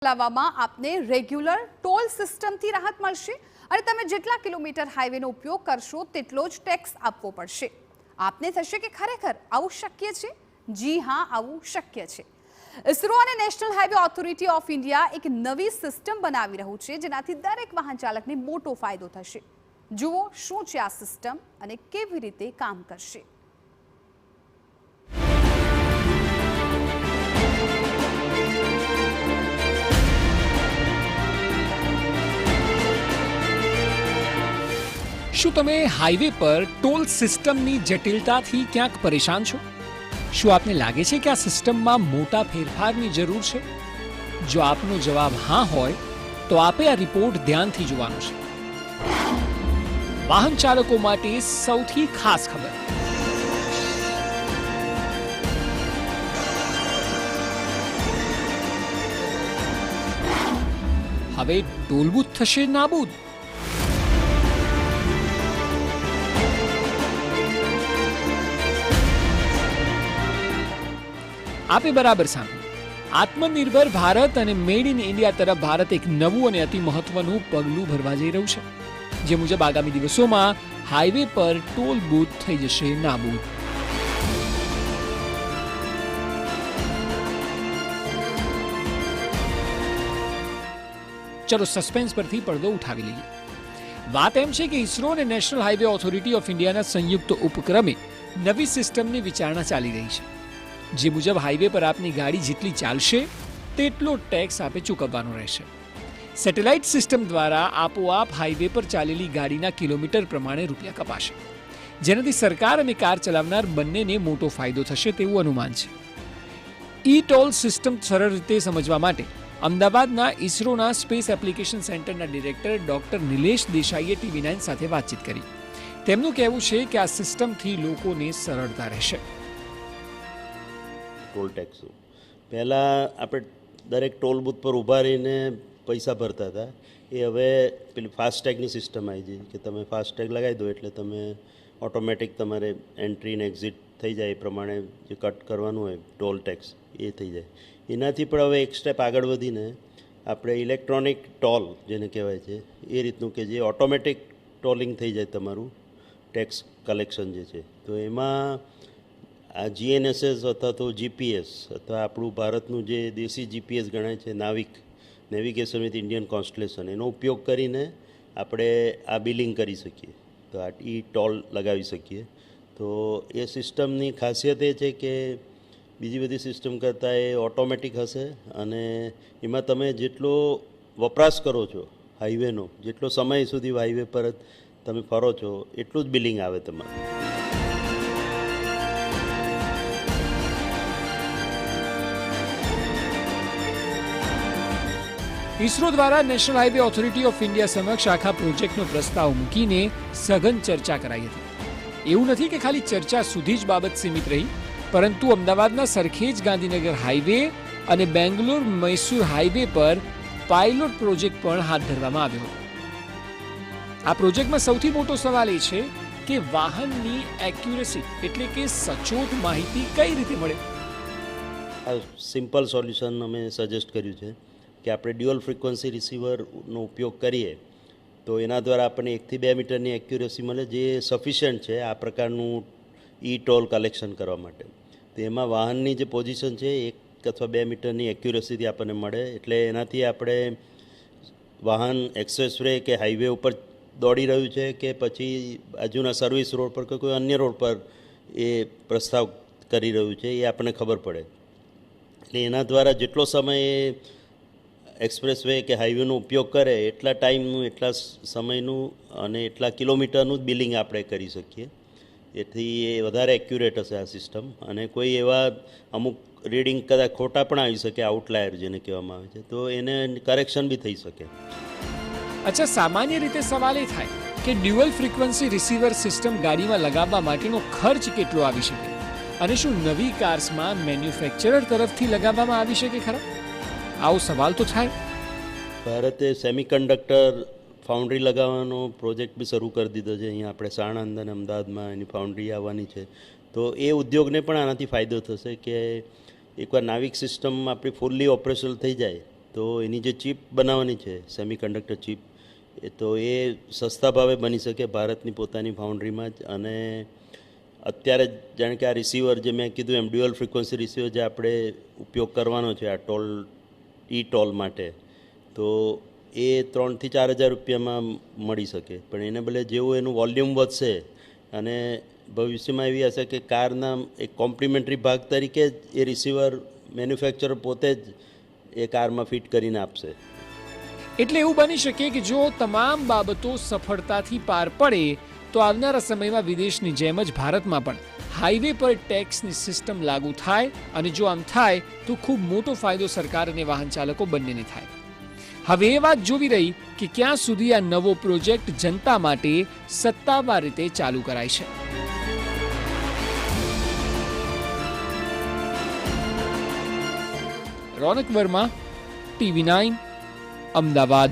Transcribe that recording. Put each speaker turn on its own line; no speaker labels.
ચલાવવામાં આપને regular toll સિસ્ટમથી રાહત મળશે અને તમે જેટલા કિલોમીટર હાઈવેનો ઉપયોગ કરશો તેટલો જ ટેક્સ આપવો પડશે. આપને થશે કે ખરેખર આવું શક્ય છે? જી હા, આવું શક્ય છે. ઇસરો અને national highway authority of India એક નવી સિસ્ટમ બનાવી રહ્યું છે, જેનાથી દરેક વાહન ચાલકને મોટો ફાયદો થશે. જુઓ શું છે આ સિસ્ટમ અને કેવી રીતે કામ કરશે.
શું તમે હાઈવે પર ટોલ સિસ્ટમની જટિલતાથી ક્યાંક પરેશાન છો? શું આપને લાગે છે કે આ સિસ્ટમમાં મોટા ફેરફારની જરૂર છે? જો આપનો જવાબ હા હોય તો આપે આ રિપોર્ટ ધ્યાનથી જોવાનો છે. વાહન ચાલકો માટે સૌથી ખાસ ખબર. હવે ટોલ બૂથ થશે નાબૂદ. આપે બરાબર સાંભળ્યું. આત્મનિર્ભર ભારત અને મેડ ઇન ઇન્ડિયા તરફ ભારત એક નવું અને અતિ મહત્વનું પગલું ભરવા જઈ રહ્યું છે, જે મુજબ આગામી દિવસોમાં હાઈવે પર ટોલ બૂથ થઈ જશે નાબૂદ. ચલો સસ્પેન્સ પરથી પડદો ઉઠાવી લઈએ. વાત એમ છે કે ઇસરો અને નેશનલ હાઈવે ઓથોરિટી ઓફ ઇન્ડિયાના સંયુક્ત ઉપક્રમે નવી સિસ્ટમની વિચારણા ચાલી રહી છે, જે મુજબ હાઈવે પર આપની ગાડી જેટલી ચાલશે તેટલો ટેક્સ આપે ચૂકવવાનો રહેશે. સેટેલાઇટ સિસ્ટમ દ્વારા આપોઆપ હાઈવે પર ચાલેલી ગાડીના કિલોમીટર પ્રમાણે રૂપિયા કપાશે, જેનાથી સરકાર અને કાર ચલાવનાર બંનેને મોટો ફાયદો થશે તેવું અનુમાન છે. ઈ ટોલ સિસ્ટમ સરળ રીતે સમજવા માટે અમદાવાદના ઇસરોના સ્પેસ એપ્લિકેશન સેન્ટરના ડિરેક્ટર ડોક્ટર નિલેશ દેસાઈએ TV9 સાથે વાતચીત કરી. તેમનું કહેવું છે કે આ સિસ્ટમથી લોકોને સરળતા રહેશે.
ટોલ ટેક્સ પહેલાં આપણે દરેક ટોલ બૂથ પર ઊભા રહીને પૈસા ભરતા હતા. એ હવે પેલી ફાસ્ટેગની સિસ્ટમ આવી છે કે તમે ફાસ્ટેગ લગાવી દો એટલે તમે ઓટોમેટિક તમારે એન્ટ્રી ને એક્ઝિટ થઈ જાય. એ પ્રમાણે જે કટ કરવાનું હોય ટોલ ટેક્સ એ થઈ જાય. એનાથી પણ હવે એક સ્ટેપ આગળ વધીને આપણે ઇલેક્ટ્રોનિક ટોલ જેને કહેવાય છે એ રીતનું કે જે ઓટોમેટિક ટોલિંગ થઈ જાય તમારું ટેક્સ કલેક્શન જે છે. તો એમાં આ GNSS અથવા તો GPS અથવા આપણું ભારતનું જે દેશી GPS ગણાય છે નેવિગેશન વિથ ઇન્ડિયન કોન્સ્ટલેશન, એનો ઉપયોગ કરીને આપણે આ બિલિંગ કરી શકીએ, તો આ ઈ ટોલ લગાવી શકીએ. તો એ સિસ્ટમની ખાસિયત એ છે કે બીજી બધી સિસ્ટમ કરતાં એ ઓટોમેટિક હશે અને એમાં તમે જેટલો વપરાશ કરો છો હાઈવેનો, જેટલો સમય સુધી હાઈવે પર તમે ફરો છો એટલું જ બિલિંગ આવે તમારું.
ઇસરો દ્વારા national highway authority of India સમક્ષ આખા પ્રોજેક્ટનો પ્રસ્તાવ મૂકીને સઘન ચર્ચા કરાઈ હતી. એવું નથી કે ખાલી ચર્ચા સુધી જ બાબત સીમિત રહી, પરંતુ અમદાવાદના સરખેજ ગાંધીનગર હાઈવે અને બેંગ્લોર મૈસૂર હાઈવે પર પાયલોટ પ્રોજેક્ટ પણ હાથ ધરવામાં આવ્યો હતો. આ પ્રોજેક્ટમાં સૌથી મોટો સવાલ એ છે કે વાહનની એક્યુરેસી એટલે કે સચોટ માહિતી કઈ રીતે મળે.
આ સિમ્પલ સોલ્યુશન અમે સજેસ્ટ કર્યું છે કે આપણે ડ્યુઅલ ફ્રીક્વન્સી રિસીવરનો ઉપયોગ કરીએ તો એના દ્વારા આપણને 1 થી 2 મીટરની એક્યુરેસી મળે, જે સફિશિયન્ટ છે આ પ્રકારનું ઈ ટોલ કલેક્શન કરવા માટે. તો એમાં વાહનની જે પોઝિશન છે 1 અથવા 2 મીટરની એક્યુરેસીથી આપણને મળે, એટલે એનાથી આપણે વાહન એક્સપ્રેસ વે કે હાઈવે ઉપર દોડી રહ્યું છે કે પછી બાજુના સર્વિસ રોડ પર કે કોઈ અન્ય રોડ પર એ પ્રસ્તાવ કરી રહ્યું છે એ આપણને ખબર પડે. એટલે એના દ્વારા જેટલો સમય એક્સપ્રેસ વે કે હાઈવેનો ઉપયોગ કરે એટલા ટાઈમનું, એટલા સમયનું અને એટલા કિલોમીટરનું જ બિલિંગ આપણે કરી શકીએ. એથી એ વધારે એક્યુરેટ હશે આ સિસ્ટમ. અને કોઈ એવા અમુક રીડિંગ કદાચ ખોટા પણ આવી શકે, આઉટલાયર જેને કહેવામાં આવે છે, તો એને કરેક્શન બી થઈ શકે.
અચ્છા, સામાન્ય રીતે સવાલ એ થાય કે ડ્યુઅલ ફ્રીક્વન્સી રિસીવર સિસ્ટમ ગાડીમાં લગાવવા માટેનો ખર્ચ કેટલો આવી શકે અને શું નવી કાર્સમાં મેન્યુફેક્ચરર તરફથી લગાવવામાં આવી શકે ખરા? આવો સવાલ તો થાય.
ભારતે સેમિકન્ડક્ટર ફાઉન્ડ્રી લગાવવાનો પ્રોજેક્ટ બી શરૂ કરી દીધો છે. અહીંયા આપણે સાણંદ અને અમદાવાદમાં એની ફાઉન્ડ્રી આવવાની છે. તો એ ઉદ્યોગને પણ આનાથી ફાયદો થશે કે એકવાર નાવિક સિસ્ટમ આપણી ફૂલ્લી ઓપરેશનલ થઈ જાય તો તો એની જે ચિપ બનાવવાની છે સેમિકન્ડક્ટર ચિપ તો એ સસ્તા ભાવે બની શકે ભારતની પોતાની ફાઉન્ડ્રીમાં જ. અને અત્યારે જાણે કે આ રિસીવર જે મેં કીધું એમ ડ્યુઅલ ફ્રિકવન્સી રિસીવર જે આપણે ઉપયોગ કરવાનો છે આ ટોલ માટે, તો એ 3,000 થી 4,000 રૂપિયામાં મળી શકે. પણ એને બદલે જેવું એનું વોલ્યુમ વધશે અને ભવિષ્યમાં એવી હશે કે કારના એક કોમ્પ્લિમેન્ટરી ભાગ તરીકે જ એ રિસીવર મેન્યુફેક્ચરર પોતે જ એ કારમાં ફિટ કરીને આપશે.
એટલે એવું બની શકે કે જો તમામ બાબતો સફળતાથી પાર પડે તો આવનારા સમયમાં વિદેશની જેમ જ ભારતમાં પણ હાઈવે પર ટેક્સની સિસ્ટમ લાગુ થાય, અને જો આમ થાય તો ખૂબ મોટો ફાયદો સરકાર અને વાહન ચાલકો બંનેને થાય. હવે એ વાત જોવી રહી કે ક્યાં સુધી આ નવો પ્રોજેક્ટ જનતા માટે સત્તાવાર રીતે ચાલુ કરાય છે. રોનક વર્મા, TV9, અમદાવાદ.